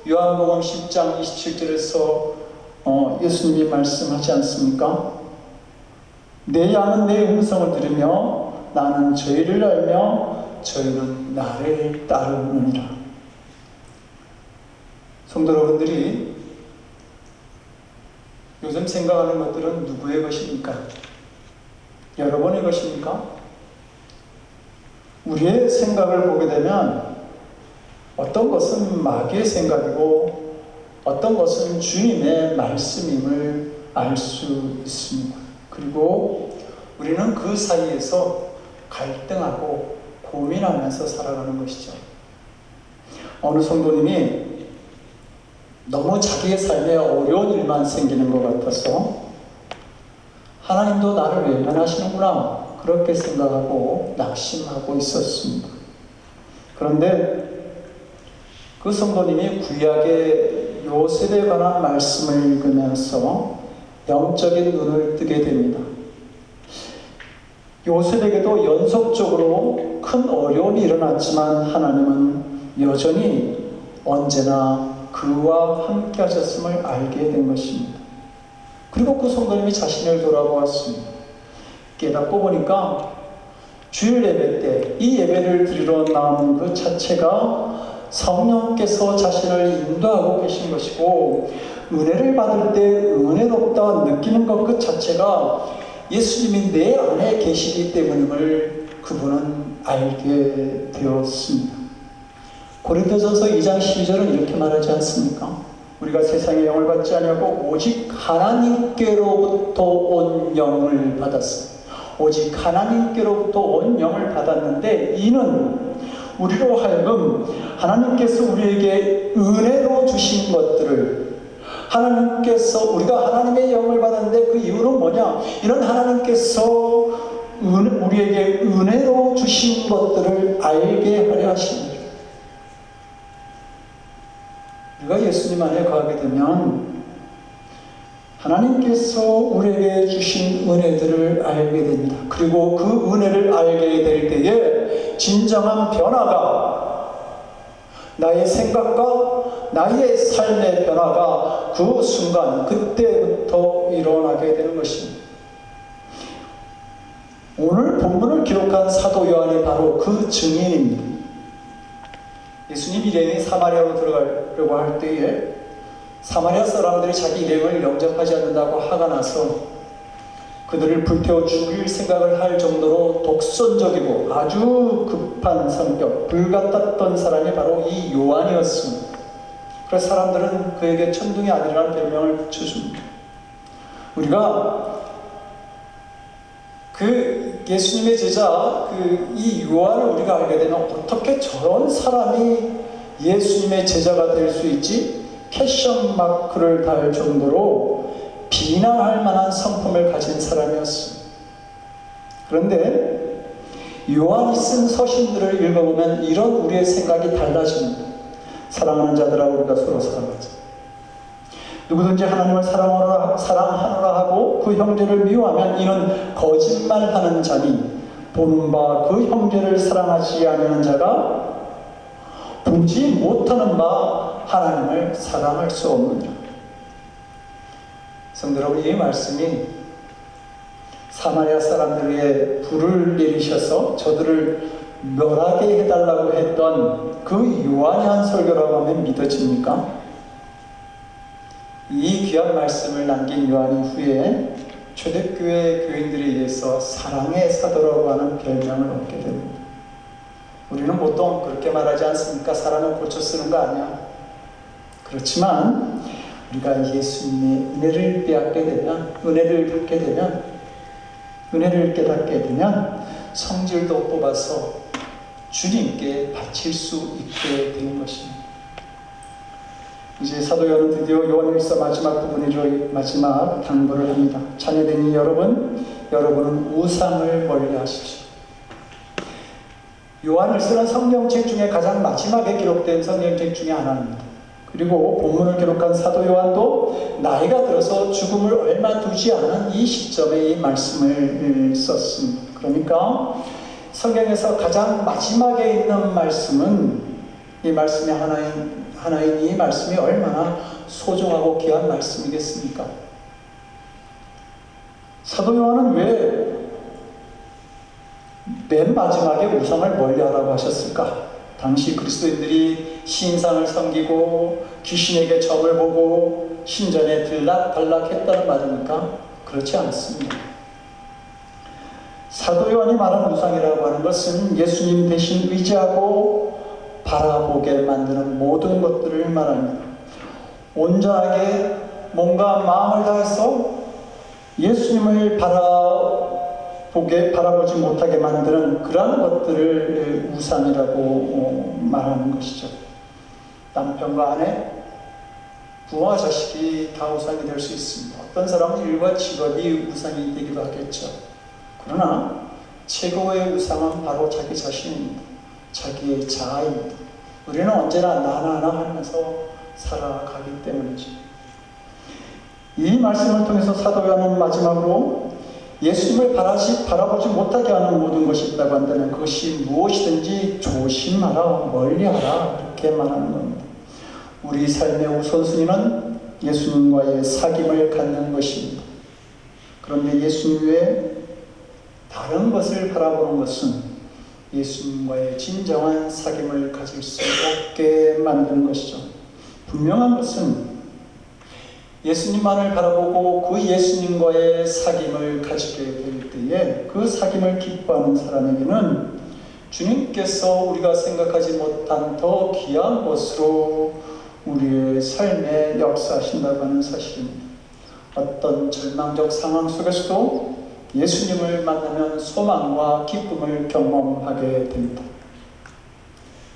Speaker 1: 요한복음 10장 27절에서 예수님이 말씀하지 않습니까? 내 양은 내 음성을 들으며 나는 저희를 알며 저희는 나를 따르느니라. 성도 여러분들이 요즘 생각하는 것들은 누구의 것입니까? 여러분의 것입니까? 우리의 생각을 보게 되면 어떤 것은 마귀의 생각이고 어떤 것은 주님의 말씀임을 알 수 있습니다. 그리고 우리는 그 사이에서 갈등하고 고민하면서 살아가는 것이죠. 어느 성도님이 너무 자기의 삶에 어려운 일만 생기는 것 같아서 하나님도 나를 외면하시는구나 그렇게 생각하고 낙심하고 있었습니다. 그런데 그 성도님이 구약의 요셉에 관한 말씀을 읽으면서 영적인 눈을 뜨게 됩니다. 요셉에게도 연속적으로 큰 어려움이 일어났지만 하나님은 여전히 언제나 그와 함께 하셨음을 알게 된 것입니다. 그리고 그 성도님이 자신을 돌아보았습니다. 깨닫고 보니까 주일 예배 때 이 예배를 드리러 나오는 그 자체가 성령께서 자신을 인도하고 계신 것이고, 은혜를 받을 때 은혜롭다 느끼는 것 그 자체가 예수님이 내 안에 계시기 때문임을 그분은 알게 되었습니다. 고린도전서 2장 12절은 이렇게 말하지 않습니까? 우리가 세상의 영을 받지 아니하고 오직 하나님께로부터 온 영을 받았습니다. 오직 하나님께로부터 온 영을 받았는데 이는 우리로 하여금 하나님께서 우리에게 은혜로 주신 것들을, 하나님께서 우리가 하나님의 영을 받았는데 그 이유는 뭐냐? 이런 하나님께서 우리에게 은혜로 주신 것들을 알게 하려 하십니다. 우리가 예수님 안에 가게 되면 하나님께서 우리에게 주신 은혜들을 알게 됩니다. 그리고 그 은혜를 알게 될 때에 진정한 변화가, 나의 생각과 나의 삶의 변화가 그 순간 그때부터 일어나게 되는 것입니다. 오늘 본문을 기록한 사도 요한이 바로 그 증인입니다. 예수님 일행이 사마리아로 들어가려고 할 때에 사마리아 사람들이 자기 일행을 영접하지 않는다고 화가 나서 그들을 불태워 죽일 생각을 할 정도로 독선적이고 아주 급한 성격, 불같았던 사람이 바로 이 요한이었습니다. 그래서 사람들은 그에게 천둥의 아들이라는 별명을 붙여줍니다. 우리가 그 예수님의 제자 이 요한을 우리가 알게 되면 어떻게 저런 사람이 예수님의 제자가 될 수 있지? 캐션 마크를 달 정도로 비난할 만한 성품을 가진 사람이었습니다. 그런데 요한이 쓴 서신들을 읽어보면 이런 우리의 생각이 달라집니다. 사랑하는 자들아, 우리가 서로 사랑하자. 누구든지 하나님을 사랑하노라 하고 그 형제를 미워하면 이는 거짓말하는 자니, 보는 바 그 형제를 사랑하지 않는 자가 보지 못하는 바 하나님을 사랑할 수 없느니라. 성도 여러분, 이 말씀이 사마리아 사람들에게 불을 내리셔서 저들을 멸하게 해달라고 했던 그 요한이 한 설교라고 하면 믿어집니까? 이 귀한 말씀을 남긴 요한이 후에 초대교회 교인들에 의해서 사랑의 사도라고 하는 별명을 얻게 됩니다. 우리는 보통 그렇게 말하지 않습니까? 사람은 고쳐 쓰는 거 아니야. 그렇지만 우리가 예수님의 은혜를 빼앗게 되면, 은혜를 받게 되면, 은혜를 깨닫게 되면 성질도 뽑아서 주님께 바칠 수 있게 되는 것입니다. 이제 사도 요한은 드디어 요한일서 마지막 부분이로 마지막 당부를 합니다. 자녀되니 여러분은 우상을 멀리하십시오. 요한일서는 성경책 중에 가장 마지막에 기록된 성경책 중에 하나입니다. 그리고 본문을 기록한 사도 요한도 나이가 들어서 죽음을 얼마 두지 않은 이 시점에 이 말씀을 썼습니다. 그러니까 성경에서 가장 마지막에 있는 말씀은, 이 말씀의 하나인 이 말씀이 얼마나 소중하고 귀한 말씀이겠습니까? 사도 요한은 왜 맨 마지막에 우상을 멀리하라고 하셨을까? 당시 그리스도인들이 신상을 섬기고 귀신에게 점을 보고 신전에 들락달락했다는 말입니까? 그렇지 않습니다. 사도 요한이 말한 우상이라고 하는 것은 예수님 대신 의지하고 바라보게 만드는 모든 것들을 말합니다. 온전하게 몸과 마음을 다해서 예수님을 바라보지 못하게 만드는 그러한 것들을 우상이라고 말하는 것이죠. 남편과 아내, 부모와 자식이 다 우상이 될 수 있습니다. 어떤 사람은 일과 직업이 우상이 되기도 하겠죠. 그러나 최고의 우상은 바로 자기 자신입니다. 자기의 자아입니다. 우리는 언제나 나나나 하면서 살아가기 때문이죠. 이 말씀을 통해서 사도 요한은 마지막으로 예수님을 바라보지 못하게 하는 모든 것이 있다고 한다면 그것이 무엇이든지 조심하라, 멀리하라, 이렇게 말하는 겁니다. 우리 삶의 우선순위는 예수님과의 사귐을 갖는 것입니다. 그런데 예수님 외에 다른 것을 바라보는 것은 예수님과의 진정한 사귐을 가질 수 없게 만드는 것이죠. 분명한 것은 예수님만을 바라보고 그 예수님과의 사귐을 가지게 될 때에 그 사귐을 기뻐하는 사람에게는 주님께서 우리가 생각하지 못한 더 귀한 것으로 우리의 삶에 역사하신다고 하는 사실입니다. 어떤 절망적 상황 속에서도 예수님을 만나면 소망과 기쁨을 경험하게 됩니다.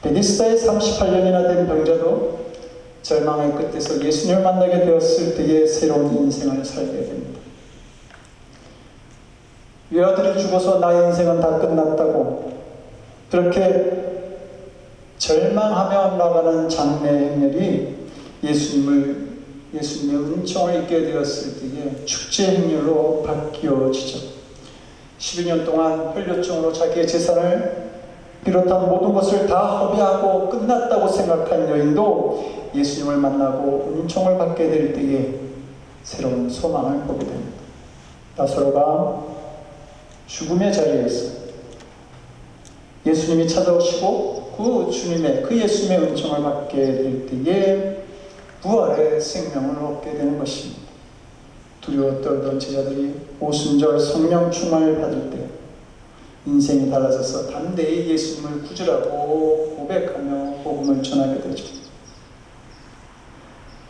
Speaker 1: 베디스다에 38년이나 된 병자도 절망의 끝에서 예수님을 만나게 되었을 때에 새로운 인생을 살게 됩니다. 외아들이 죽어서 나의 인생은 다 끝났다고 그렇게 절망하며 나가는 장래 행렬이 예수님의 은총을 잊게 되었을 때에 축제 행렬로 바뀌어지죠. 12년 동안 혈류증으로 자기의 재산을 비롯한 모든 것을 다 허비하고 끝났다고 생각한 여인도 예수님을 만나고 은총을 받게 될 때에 새로운 소망을 보게 됩니다. 나사로가 죽음의 자리에서 예수님이 찾아오시고 그 예수님의 은총을 받게 될 때에 부활의 생명을 얻게 되는 것입니다. 두려워 떨던 제자들이 오순절 성령 충만을 받을 때 인생이 달라져서 담대히 예수님을 구주라고 고백하며 복음을 전하게 되죠.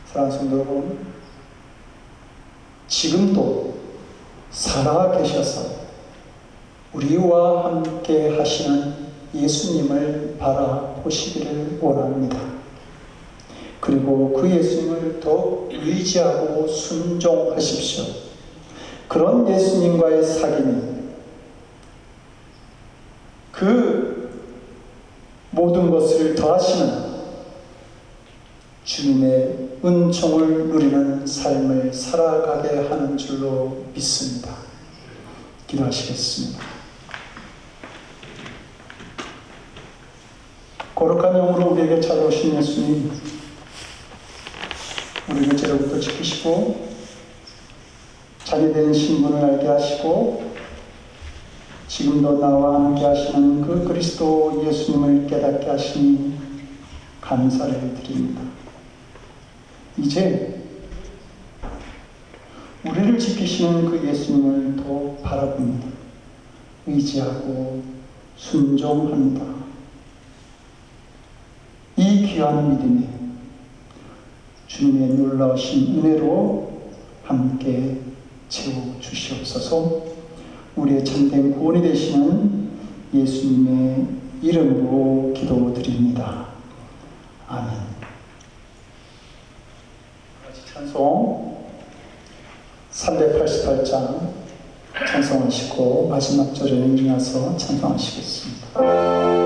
Speaker 1: 사랑하는 성도 여러분, 지금도 살아계셔서 우리와 함께 하시는 예수님을 바라보시기를 원합니다. 그리고 그 예수님을 더욱 의지하고 순종하십시오. 그런 예수님과의 사귐이 그 모든 것을 더하시는 주님의 은총을 누리는 삶을 살아가게 하는 줄로 믿습니다. 기도하시겠습니다. 거룩한 영으로 우리에게 찾아오신 예수님, 우리를 죄로부터 지키시고 자기된 신분을 알게 하시고 지금도 나와 함께 하시는 그 그리스도 예수님을 깨닫게 하시니 감사를 드립니다. 이제 우리를 지키시는 그 예수님을 더 바라봅니다. 의지하고 순종합니다. 이 귀한 믿음이 주님의 놀라우신 은혜로 함께 채워주시옵소서. 우리의 참된 구원이 되시는 예수님의 이름으로 기도드립니다. 아멘. 찬송 388장 찬송하시고 마지막 절에 일어나서 찬송하시겠습니다.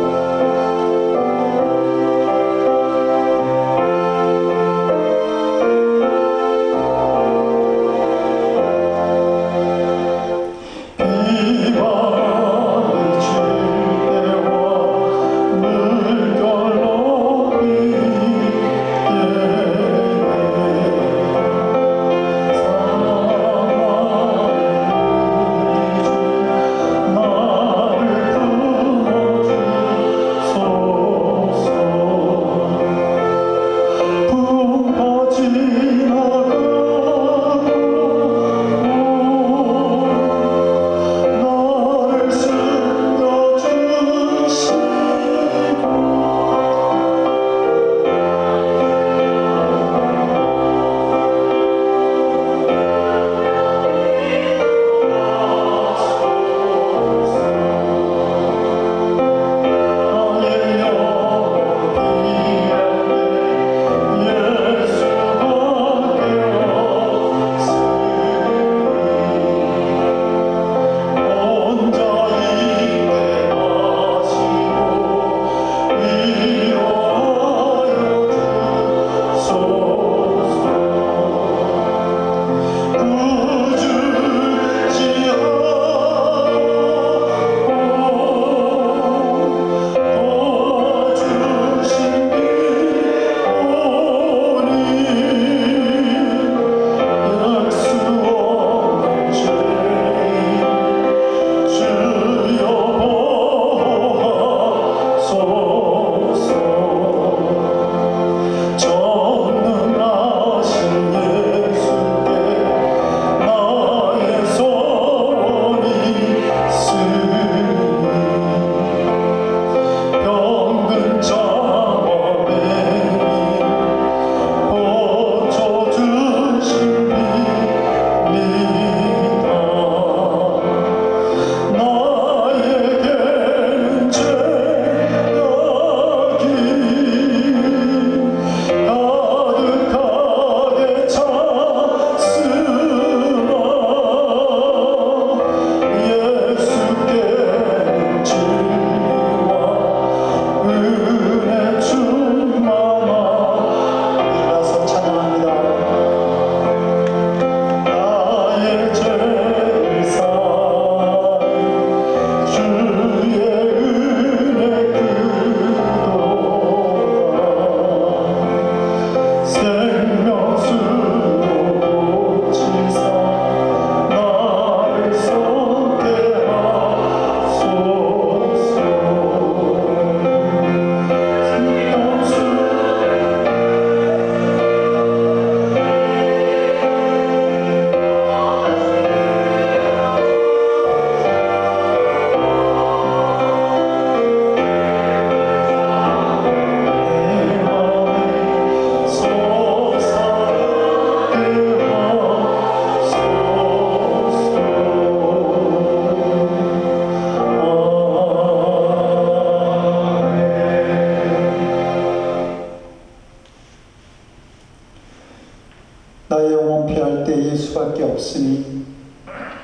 Speaker 1: 나의 영혼 피할 때 예수밖에 없으니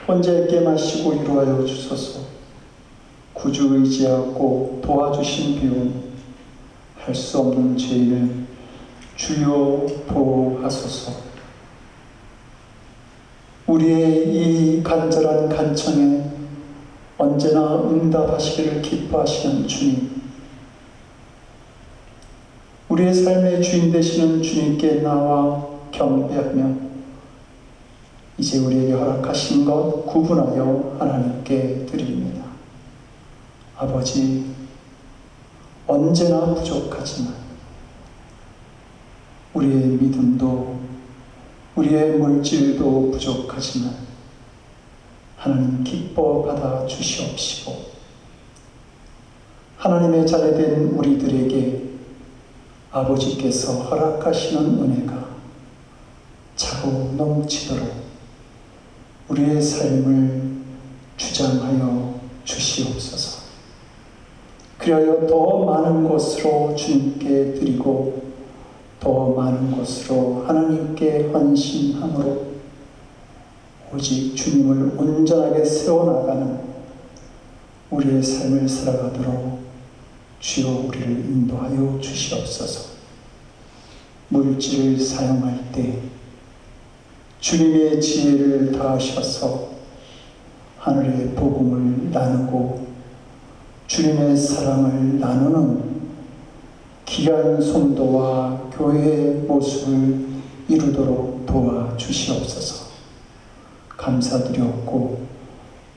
Speaker 1: 혼자에게 마시고 위로하여 주소서. 구주 의지하고 도와주신 비운 할 수 없는 죄인을 주여 보호하소서. 우리의 이 간절한 간청에 언제나 응답하시기를 기뻐하시는 주님, 우리의 삶의 주인 되시는 주님께 나와 경배하며 이제 우리에게 허락하신 것 구분하여 하나님께 드립니다. 아버지, 언제나 부족하지만 우리의 믿음도 우리의 물질도 부족하지만 하나님 기뻐 받아 주시옵시고 하나님의 자녀된 우리들에게 아버지께서 허락하시는 은혜가 차고 넘치도록 우리의 삶을 주장하여 주시옵소서. 그리하여 더 많은 것으로 주님께 드리고 더 많은 것으로 하나님께 헌신함으로 오직 주님을 온전하게 세워나가는 우리의 삶을 살아가도록 주여 우리를 인도하여 주시옵소서. 물질을 사용할 때 주님의 지혜를 다하셔서 하늘의 복음을 나누고 주님의 사랑을 나누는 귀한 성도와 교회의 모습을 이루도록 도와주시옵소서. 감사드렸고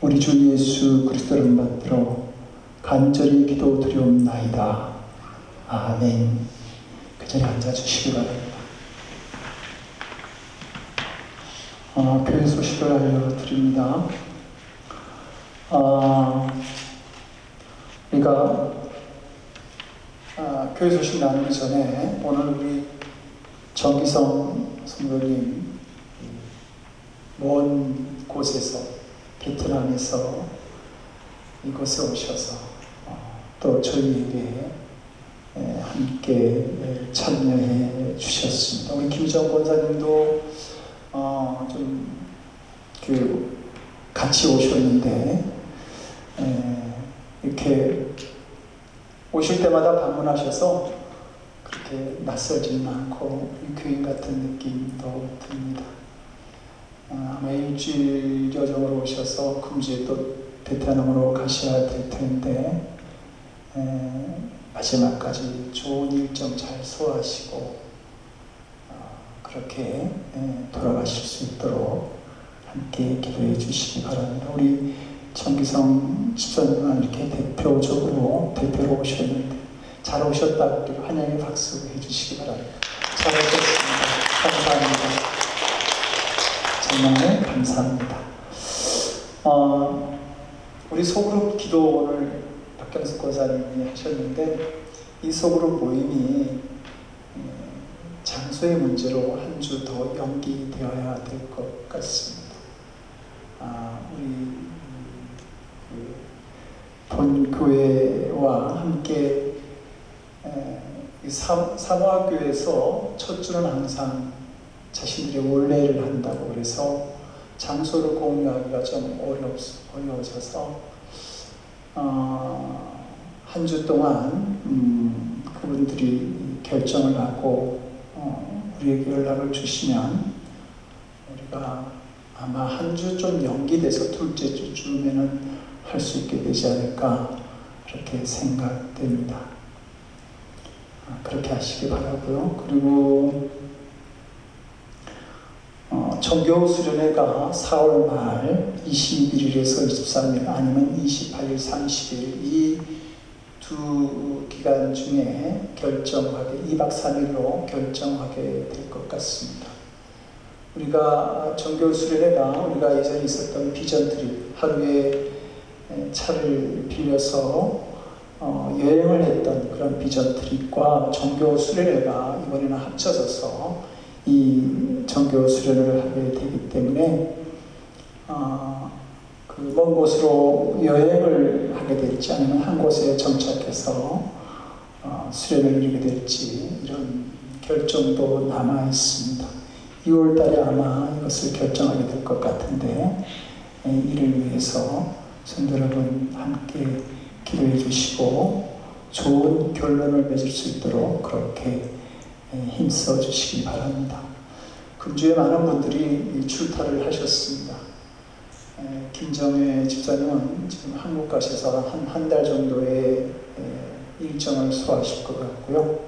Speaker 1: 우리 주 예수 그리스도를 받들어 간절히 기도드리옵나이다. 아멘. 그 자리에 앉아주시기 바랍니다. 교회 소식을 알려드립니다. 우리가 교회 소식 나누기 전에 오늘 우리 정기성 성도님 먼 곳에서 베트남에서 이곳에 오셔서 또 저희에게 함께 참여해 주셨습니다. 우리 김정 권사님도 같이 오셨는데 이렇게 오실 때마다 방문하셔서 그렇게 낯설지는 않고 교인 같은 느낌도 듭니다. 아마 일주일 여정으로 오셔서 금주에 또 베트남으로 가셔야 될 텐데 마지막까지 좋은 일정 잘 소화하시고 그렇게 돌아가실 수 있도록 함께 기도해 주시기 바랍니다. 우리 정기성 집사님은 이렇게 대표로 오셨는데 잘 오셨다고 그리고 환영의 박수 해주시기 바랍니다. 잘 오셨습니다. 감사합니다. 정말 감사합니다. 우리 소그룹 기도 오늘 박경숙 권사님이 하셨는데 이 소그룹 모임이 장소의 문제로 한 주 더 연기되어야 될 것 같습니다. 우리 본 교회와 함께 사모학교에서 첫 주는 항상 자신들의 원래를 한다고 그래서 장소를 공유하기가 좀 어려워져서 한 주 동안 그분들이 결정을 하고 우리에게 연락을 주시면 우리가 아마 한 주 좀 연기돼서 둘째 주쯤에는 할 수 있게 되지 않을까 그렇게 생각됩니다. 그렇게 하시기 바라고요. 그리고 정교 수련회가 4월 말 21일에서 23일 아니면 28일, 30일 이 두 기간 중에 결정하게 2박 3일로 결정하게 될 것 같습니다. 우리가 정교 수련회가 우리가 예전에 있었던 비전 트립 하루에 차를 빌려서 여행을 했던 그런 비전 트립과 정교 수련회가 이번에는 합쳐져서 이 정교 수련회를 하게 되기 때문에 그 먼 곳으로 여행을 하게 될지 아니면 한 곳에 정착해서 수련을 이루게 될지 이런 결정도 남아 있습니다. 6월 달에 아마 이것을 결정하게 될 것 같은데 이를 위해서 성도 여러분 함께 기도해 주시고 좋은 결론을 맺을 수 있도록 그렇게 힘써 주시기 바랍니다. 금주에 많은 분들이 출타를 하셨습니다. 김정혜 집사님은 지금 한국 가셔서 한 달 정도의 일정을 소화하실 것 같고요.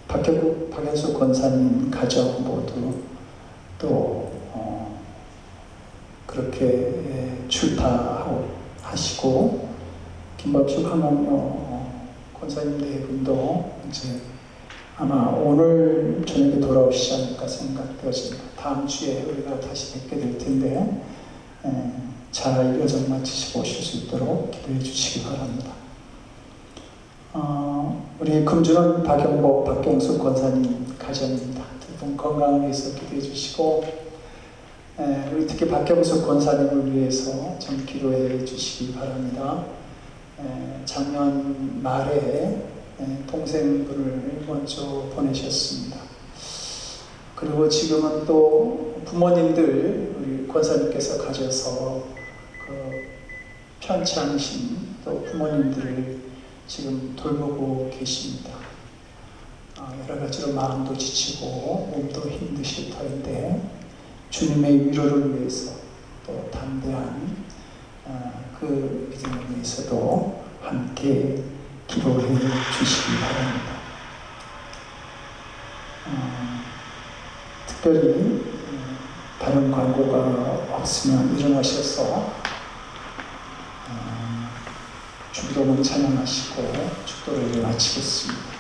Speaker 1: 박현숙 권사님 가정 모두 또 그렇게 출타하시고 김밥숙 한옥로 권사님 네 분도 이제 아마 오늘 저녁에 돌아오시지 않을까 생각되어집니다. 다음 주에 우리가 다시 뵙게 될 텐데 잘 여정 마치시고 오실 수 있도록 기도해 주시기 바랍니다. 우리 금주는 박경숙 권사님 가정입니다. 두 두 분 건강을 위해서 기도해 주시고, 우리 특히 박경숙 권사님을 위해서 좀 기도해 주시기 바랍니다. 작년 말에 동생분을 먼저 보내셨습니다. 그리고 지금은 또 부모님들 우리 권사님께서 가져서 편치 않으신 또 부모님들을 지금 돌보고 계십니다. 여러 가지로 마음도 지치고 몸도 힘드실 터인데 주님의 위로를 위해서 또 담대한 그 믿음을 위해서도 함께 기도해 주시기 바랍니다. 특별히 다른 광고가 없으면 일어나셔서 주기도문 찬양하시고 축도를 마치겠습니다.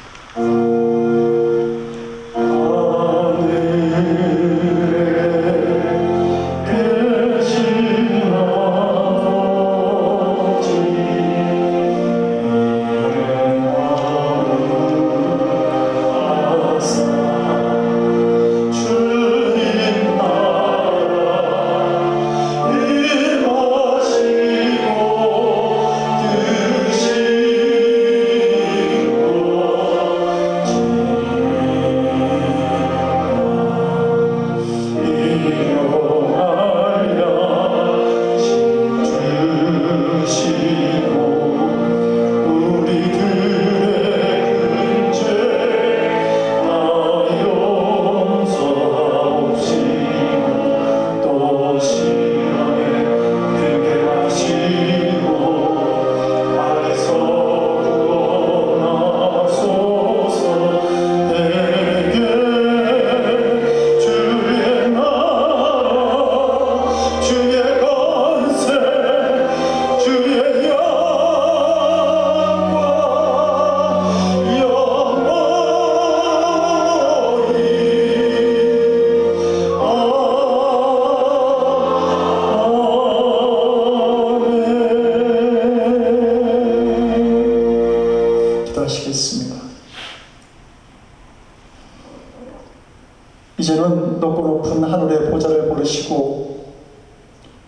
Speaker 1: 이제는 높고 높은 하늘의 보좌를 부르시고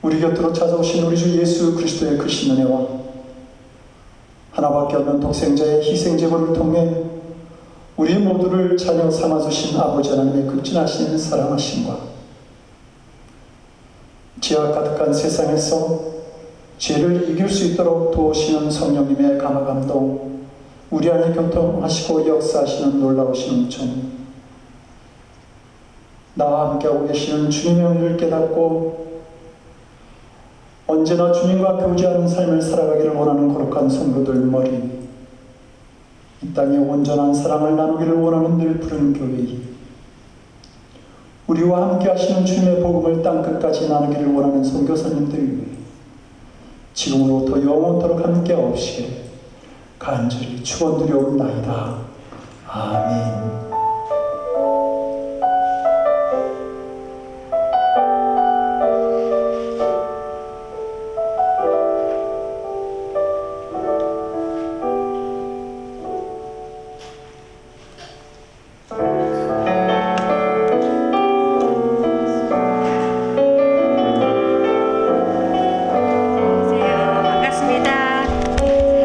Speaker 1: 우리 곁으로 찾아오신 우리 주 예수 그리스도의 크신 은혜와 하나밖에 없는 독생자의 희생제물을 통해 우리 모두를 자녀 삼아주신 아버지 하나님의 극진하신 사랑하심과 죄악 가득한 세상에서 죄를 이길 수 있도록 도우시는 성령님의 감화감동, 우리 안에 교통하시고 역사하시는 놀라우신 은총, 나와 함께하고 계시는 주님의 은혜를 깨닫고 언제나 주님과 교제하는 삶을 살아가기를 원하는 거룩한 성도들 머리, 이 땅에 온전한 사랑을 나누기를 원하는 늘 푸른 교회, 우리와 함께 하시는 주님의 복음을 땅끝까지 나누기를 원하는 선교사님들 위해 지금으로부터 영원토록 함께 하옵시기를 간절히 축원드리옵나이다. 아멘.